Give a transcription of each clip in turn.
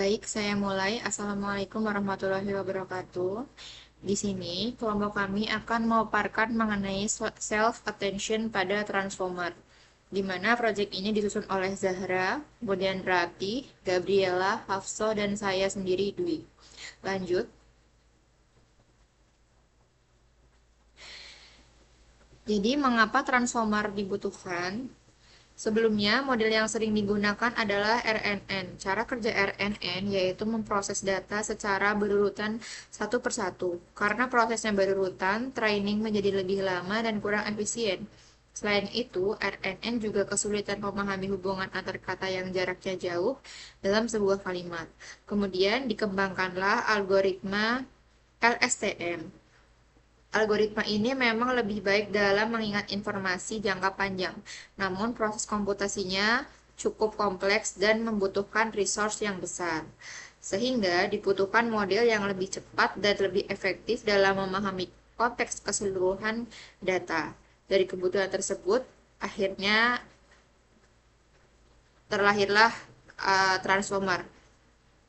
Baik, saya mulai. Assalamualaikum warahmatullahi wabarakatuh. Di sini, kelompok kami akan memaparkan mengenai self-attention pada transformer, di mana proyek ini disusun oleh Zahra, kemudian Rati, Gabriela, Hafso, dan saya sendiri, Dwi. Lanjut. Jadi, mengapa transformer dibutuhkan? Sebelumnya, model yang sering digunakan adalah RNN. Cara kerja RNN yaitu memproses data secara berurutan satu persatu. Karena prosesnya berurutan, training menjadi lebih lama dan kurang efisien. Selain itu, RNN juga kesulitan memahami hubungan antar kata yang jaraknya jauh dalam sebuah kalimat. Kemudian dikembangkanlah algoritma LSTM. Algoritma ini memang lebih baik dalam mengingat informasi jangka panjang, namun proses komputasinya cukup kompleks dan membutuhkan resource yang besar. Sehingga dibutuhkan model yang lebih cepat dan lebih efektif dalam memahami konteks keseluruhan data. Dari kebutuhan tersebut, akhirnya terlahirlah transformer.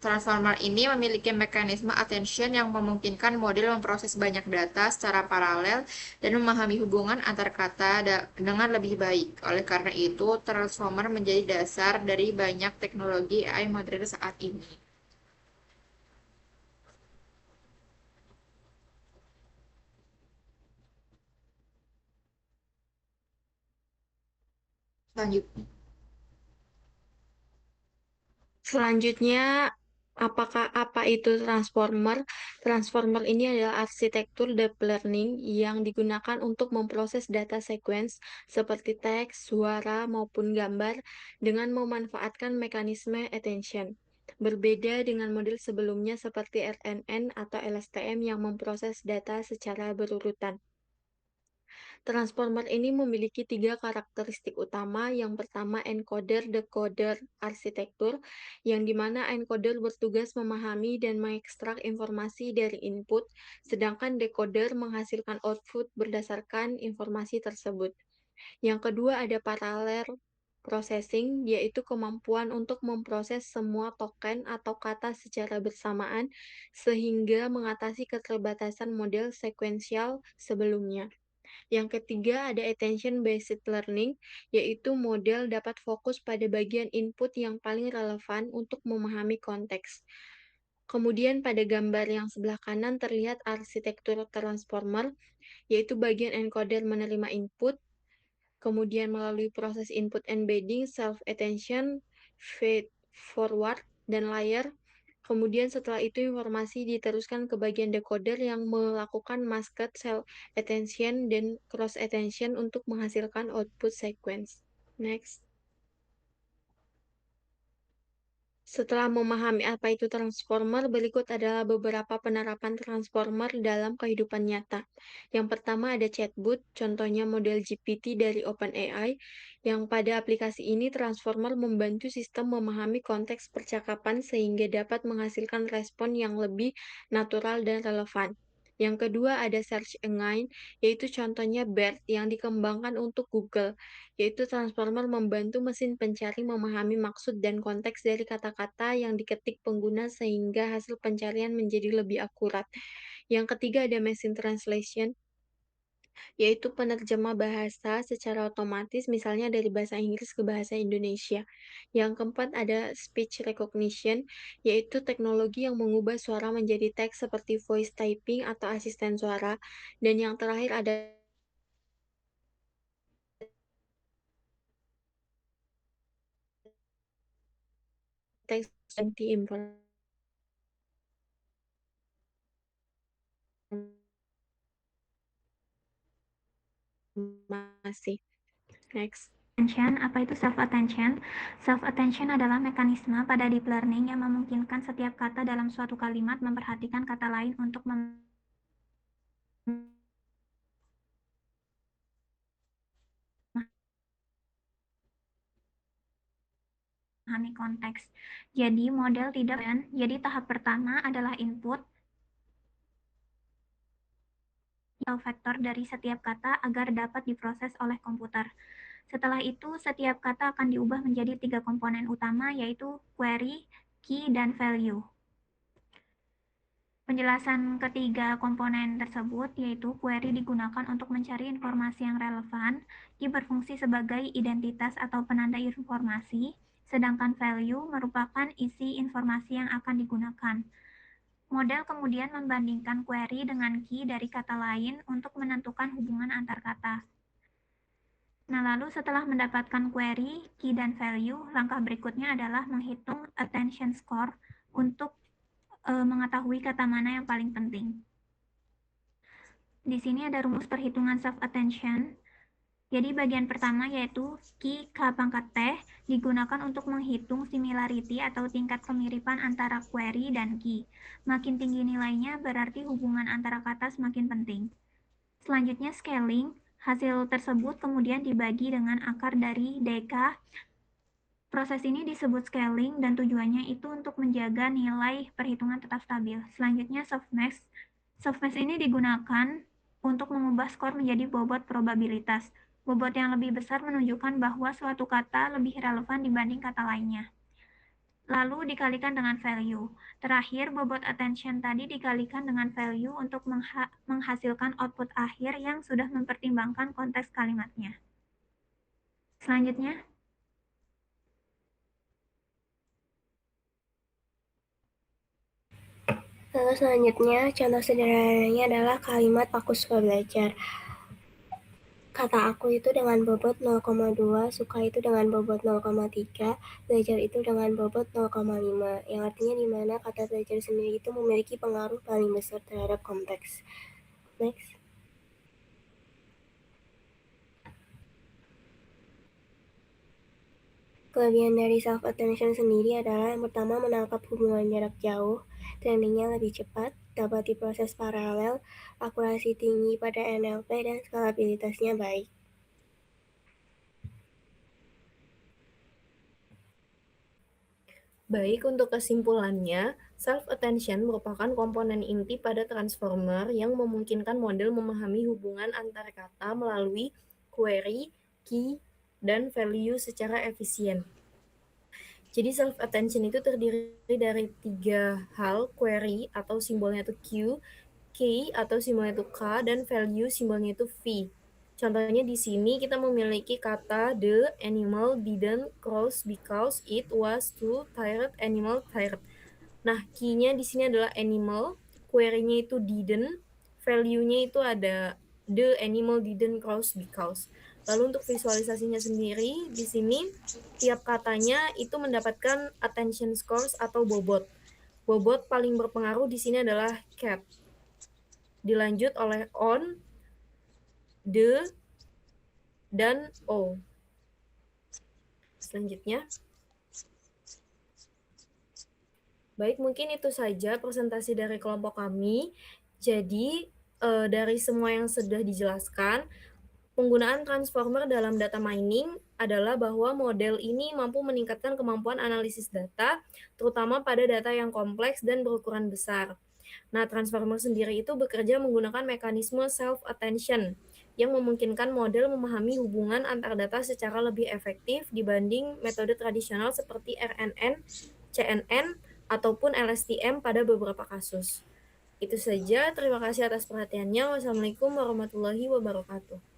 Transformer ini memiliki mekanisme attention yang memungkinkan model memproses banyak data secara paralel dan memahami hubungan antar kata dengan lebih baik. Oleh karena itu, transformer menjadi dasar dari banyak teknologi AI modern saat ini. Selanjutnya, Selanjutnya, apa itu transformer? Transformer ini adalah arsitektur deep learning yang digunakan untuk memproses data sequence seperti teks, suara, maupun gambar dengan memanfaatkan mekanisme attention. Berbeda dengan model sebelumnya seperti RNN atau LSTM yang memproses data secara berurutan. Transformer ini memiliki tiga karakteristik utama. Yang pertama, encoder-decoder arsitektur, yang dimana encoder bertugas memahami dan mengekstrak informasi dari input, sedangkan decoder menghasilkan output berdasarkan informasi tersebut. Yang kedua, ada parallel processing, yaitu kemampuan untuk memproses semua token atau kata secara bersamaan sehingga mengatasi keterbatasan model sekuensial sebelumnya. Yang ketiga ada attention-based learning, yaitu model dapat fokus pada bagian input yang paling relevan untuk memahami konteks. Kemudian pada gambar yang sebelah kanan terlihat arsitektur transformer, yaitu bagian encoder menerima input, kemudian melalui proses input embedding, self-attention, feed forward, dan layer. Kemudian setelah itu informasi diteruskan ke bagian decoder yang melakukan masked, self-attention, dan cross-attention untuk menghasilkan output sequence. Next. Setelah memahami apa itu transformer, berikut adalah beberapa penerapan transformer dalam kehidupan nyata. Yang pertama ada chatbot, contohnya model GPT dari OpenAI, yang pada aplikasi ini transformer membantu sistem memahami konteks percakapan sehingga dapat menghasilkan respon yang lebih natural dan relevan. Yang kedua ada search engine, yaitu contohnya BERT yang dikembangkan untuk Google, yaitu transformer membantu mesin pencari memahami maksud dan konteks dari kata-kata yang diketik pengguna sehingga hasil pencarian menjadi lebih akurat. Yang ketiga ada machine translation, yaitu penerjemah bahasa secara otomatis, misalnya dari bahasa Inggris ke bahasa Indonesia. Yang keempat ada speech recognition, yaitu teknologi yang mengubah suara menjadi teks seperti voice typing atau asisten suara. Dan yang terakhir ada teks anti-informasi. Next. Attention, apa itu self-attention? Self-attention adalah mekanisme pada deep learning yang memungkinkan setiap kata dalam suatu kalimat memperhatikan kata lain untuk memahami konteks. Jadi model tidak jadi tahap pertama adalah input vektor dari setiap kata agar dapat diproses oleh komputer. Setelah itu, setiap kata akan diubah menjadi tiga komponen utama, yaitu query, key, dan value. Penjelasan ketiga komponen tersebut yaitu query digunakan untuk mencari informasi yang relevan, key berfungsi sebagai identitas atau penanda informasi, sedangkan value merupakan isi informasi yang akan digunakan. Model kemudian membandingkan query dengan key dari kata lain untuk menentukan hubungan antar kata. Nah, lalu setelah mendapatkan query, key, dan value, langkah berikutnya adalah menghitung attention score untuk mengetahui kata mana yang paling penting. Di sini ada rumus perhitungan self-attention. Jadi bagian pertama yaitu key K pangkat T digunakan untuk menghitung similarity atau tingkat kemiripan antara query dan key. Makin tinggi nilainya berarti hubungan antara kata semakin penting. Selanjutnya scaling. Hasil tersebut kemudian dibagi dengan akar dari DK. Proses ini disebut scaling dan tujuannya itu untuk menjaga nilai perhitungan tetap stabil. Selanjutnya softmax. Softmax ini digunakan untuk mengubah skor menjadi bobot probabilitas. Bobot yang lebih besar menunjukkan bahwa suatu kata lebih relevan dibanding kata lainnya. Lalu dikalikan dengan value. Terakhir, bobot attention tadi dikalikan dengan value untuk menghasilkan output akhir yang sudah mempertimbangkan konteks kalimatnya. Selanjutnya, Lalu selanjutnya, contoh sederhananya adalah kalimat aku suka belajar. Kata aku itu dengan bobot 0,2, suka itu dengan bobot 0,3, belajar itu dengan bobot 0,5. Yang artinya di mana kata belajar sendiri itu memiliki pengaruh paling besar terhadap konteks. Next. Kelebihan dari self-attention sendiri adalah yang pertama menangkap hubungan jarak jauh, trainingnya lebih cepat, dapat diproses paralel, akurasi tinggi pada NLP, dan skalabilitasnya baik. Baik, untuk kesimpulannya, self-attention merupakan komponen inti pada transformer yang memungkinkan model memahami hubungan antar kata melalui query, key, dan value secara efisien. Jadi self-attention itu terdiri dari 3 hal, query atau simbolnya itu Q, key atau simbolnya itu K, dan value simbolnya itu V. Contohnya di sini kita memiliki kata the animal didn't cross because it was too tired, animal tired. Nah, key-nya di sini adalah animal, query-nya itu didn't, value-nya itu ada the animal didn't cross because. Lalu untuk visualisasinya sendiri di sini tiap katanya itu mendapatkan attention scores atau bobot. Bobot paling berpengaruh di sini adalah cat. Dilanjut oleh on, the, dan o. Selanjutnya, baik, mungkin itu saja presentasi dari kelompok kami. Jadi, dari semua yang sudah dijelaskan, penggunaan transformer dalam data mining adalah bahwa model ini mampu meningkatkan kemampuan analisis data, terutama pada data yang kompleks dan berukuran besar. Nah, transformer sendiri itu bekerja menggunakan mekanisme self-attention yang memungkinkan model memahami hubungan antar data secara lebih efektif dibanding metode tradisional seperti RNN, CNN, ataupun LSTM pada beberapa kasus. Itu saja, terima kasih atas perhatiannya. Wassalamualaikum warahmatullahi wabarakatuh.